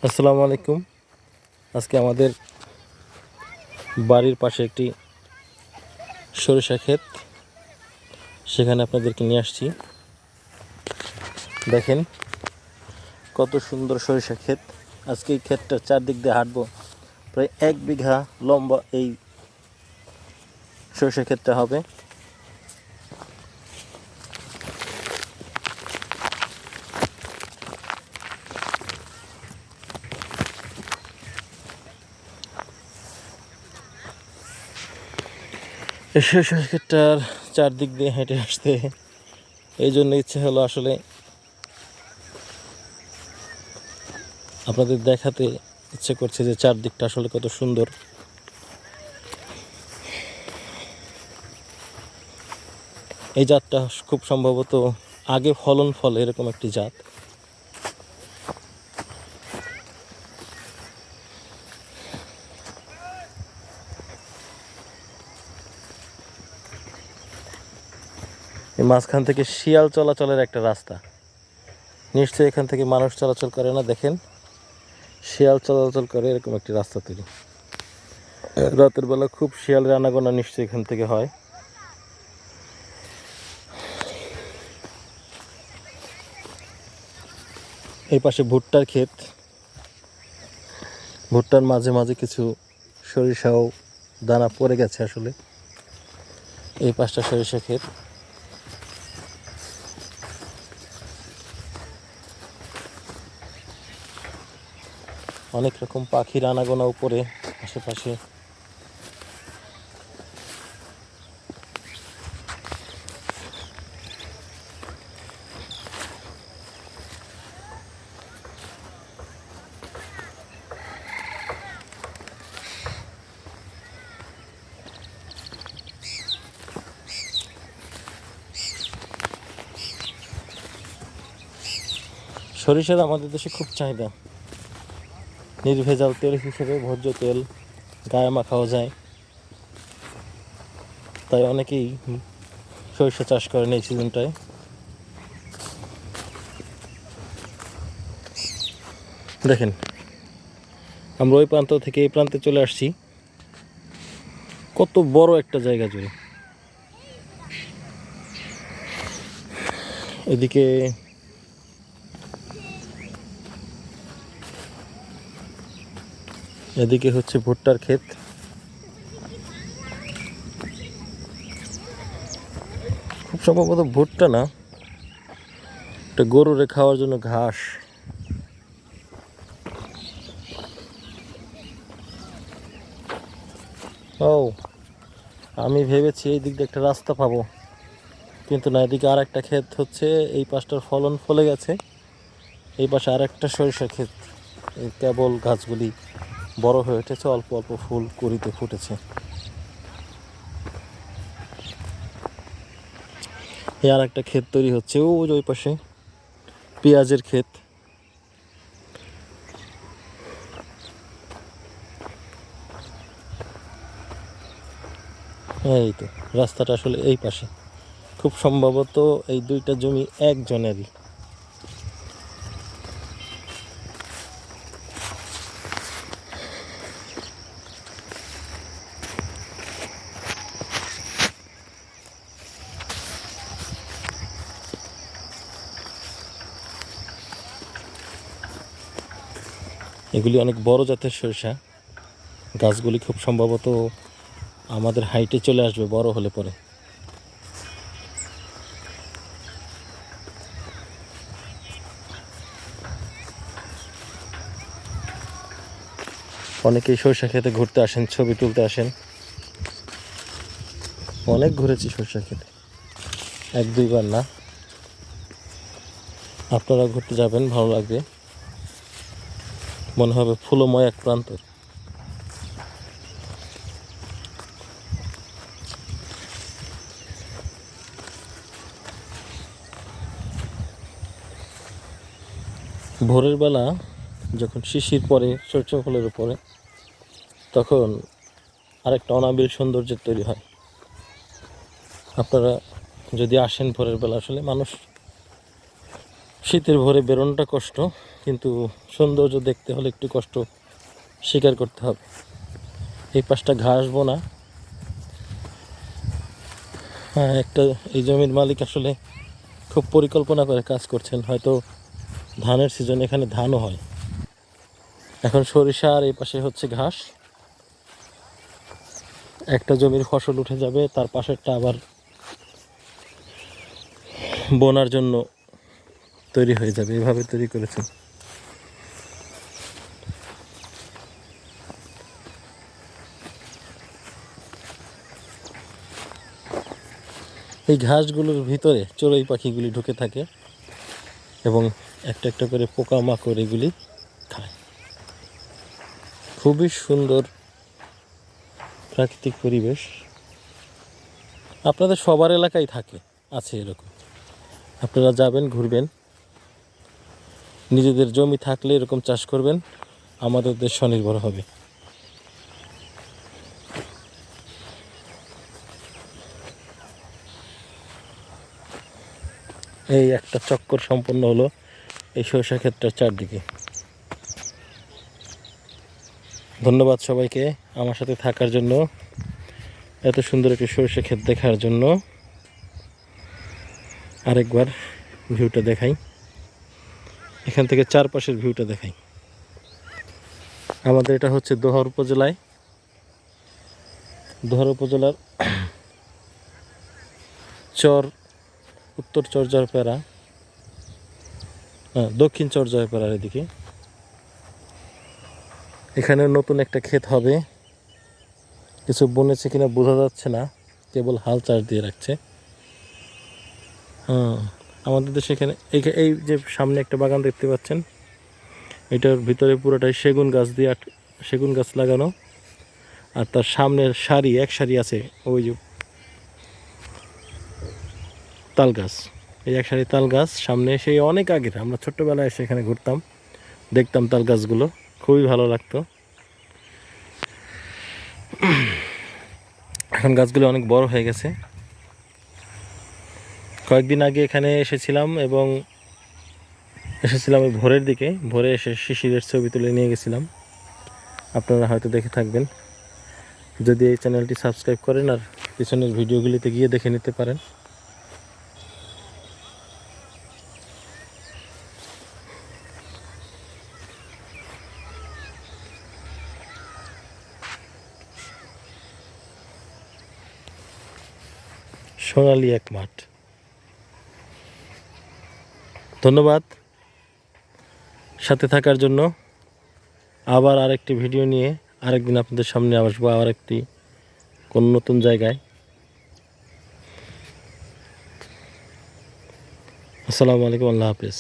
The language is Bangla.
আসসালামু আলাইকুম। আজকে আমাদের বাড়ির পাশে একটি সরিষা ক্ষেত, সেখানে আপনাদেরকে নিয়ে আসছি। দেখেন কত সুন্দর সরিষা ক্ষেত। আজকে এই ক্ষেতটার চারদিক দিয়ে হাঁটবো। প্রায় 1 বিঘা লম্বা এই সরিষা ক্ষেতটা হবে। এই সরিষা ক্ষেতটার চারদিক দিয়ে হেঁটে আসতে এই জন্য ইচ্ছে হলো আসলে আপনাদের দেখাতে ইচ্ছে করছে যে চারদিকটা আসলে কত সুন্দর। এই জাতটা খুব সম্ভবত আগে ফলন ফলে এরকম একটি জাত। এই মাঝখান থেকে শিয়াল চলাচলের একটা রাস্তা, নিশ্চয়ই এখান থেকে মানুষ চলাচল করে না। দেখেন শিয়াল চলাচল করে এরকম একটি রাস্তা তৈরি। রাতের বেলা খুব শিয়ালের আনাগোনা নিশ্চয়ই এখান থেকে হয়। এই পাশে ভুট্টার ক্ষেত, ভুট্টার মাঝে মাঝে কিছু সরিষাও দানা পড়ে গেছে আসলে। এই পাশটা সরিষা ক্ষেত। অনেক রকম পাখির আনাগোনা উপরে আশেপাশে। সরিষার আমাদের দেশে খুব চাহিদা। নির্ভেজাল তেল হিসেবে ভোজ্য তেল গায়ে মাখাও যায়, তাই অনেকেই সরিষা চাষ করেন এই সিজনটায়। দেখেন আমরা ওই প্রান্ত থেকে এই প্রান্তে চলে আসছি, কত বড় একটা জায়গা জুড়ে। এদিকে এদিকে হচ্ছে ভুট্টার ক্ষেত। খুব সম্ভবত ভুট্টা না, এটা গরুরে খাওয়ার জন্য ঘাস। ও, আমি ভেবেছি এই দিক দিয়ে একটা রাস্তা পাবো, কিন্তু না, এদিকে আর একটা ক্ষেত হচ্ছে। এই পাশটার ফলন ফলে গেছে, এই পাশে আর একটা সরিষা ক্ষেত। এই কেবল গাছগুলি বড় হয়ে উঠেছে, অল্প অল্প ফুল কুড়িতে ফুটেছে। এই আর একটা ক্ষেত তৈরি হচ্ছে ওই পাশে, পেঁয়াজের ক্ষেত। এই তো রাস্তাটা আসলে এই পাশে। খুব সম্ভবত এই দুইটা জমি একজনেরই। এগুলি অনেক বড় জাতের সরিষা। গাছগুলি খুব সম্ভবত আমাদের হাইটে চলে আসবে বড় হলে পরে। অনেকেই সরিষা খেতে ঘুরতে আসেন, ছবি তুলতে আসেন। অনেক ঘুরেছি সরিষা খেতে, 1-2বার না। আপনারা ঘুরতে যাবেন, ভালো লাগবে। মনে হবে ফুলময় এক প্রান্তর। ভোরের বেলা যখন শিশির পড়ে সরিষা ফুলের উপরে, তখন আরেকটা অনাবিল সৌন্দর্যের তৈরি হয়। আপনারা যদি আসেন ভোরের বেলা, আসলে মানুষ শীতের ভোরে বেরোনোটা কষ্ট, কিন্তু সৌন্দর্য দেখতে হলে একটু কষ্ট স্বীকার করতে হবে। এই পাশটা ঘাস বোনা। হ্যাঁ, এই জমির মালিক আসলে খুব পরিকল্পনা করে কাজ করছেন। হয়তো ধানের সিজন, এখানে ধানও হয়। এখন সরিষা আর এই পাশে হচ্ছে ঘাস। একটা জমির ফসল উঠে যাবে, তার পাশেরটা আবার বোনার জন্য তৈরি হয়ে যাবে। এভাবে তৈরি করেছেন। এই ঘাসগুলোর ভিতরে চড়ুই পাখিগুলি ঢুকে থাকে এবং একটা একটা করে পোকামাকড় এগুলি খায়। খুবই সুন্দর প্রাকৃতিক পরিবেশ। আপনাদের সবার এলাকায় আছে এরকম। আপনারা যাবেন, ঘুরবেন, নিজেদের জমি থাকলে এরকম চাষ করবেন, আমাদের দেশ স্বনির্ভর হবে। এই একটা চক্কর সম্পন্ন হলো এই সরিষা ক্ষেতটার চারদিকে। ধন্যবাদ সবাইকে আমার সাথে থাকার জন্য, এত সুন্দর একটি সরিষা ক্ষেত দেখার জন্য। আরেকবার ভিউটা দেখাই, এখান থেকে চারপাশের ভিউটা দেখাই। আমাদের এটা হচ্ছে দোহার উপজেলার উত্তর চর জয়পাড়া, দক্ষিণ চর জয়পাড়ার এদিকে। এখানে নতুন একটা ক্ষেত হবে, কিছু বনেছে কিনা বোঝা যাচ্ছে না, কেবল হাল চাষ দিয়ে রাখছে। আমাদের দেশে এখানে এই যে সামনে একটা বাগান দেখতে পাচ্ছেন, এটার ভিতরে পুরোটাই সেগুন গাছ লাগানো। আর তার সামনের এক সারি আছে ওই যে তাল গাছ। এই এক সারি তাল গাছ সামনে, সেই অনেক আগের, আমরা ছোট্টবেলায় এসে এখানে ঘুরতাম, দেখতাম তাল গাছগুলো, খুবই ভালো লাগতো। এখন গাছগুলো অনেক বড় হয়ে গেছে। কয়েকদিন আগে এখানে এসেছিলাম ওই ভোরের দিকে। ভোরে এসে শিশিরের ছবি তুলে নিয়ে গেছিলাম, আপনারা হয়তো দেখে থাকবেন। যদি এই চ্যানেলটি সাবস্ক্রাইব করেন আর পিছনের ভিডিওগুলিতে গিয়ে দেখে নিতে পারেন। সোনালী এক মাঠ। ধন্যবাদ সাথে থাকার জন্য। আবার আরেকটি ভিডিও নিয়ে আরেকদিন আপনাদের সামনে আসবো, কোন নতুন জায়গায়। আসসালামু আলাইকুম, আল্লাহ হাফেজ।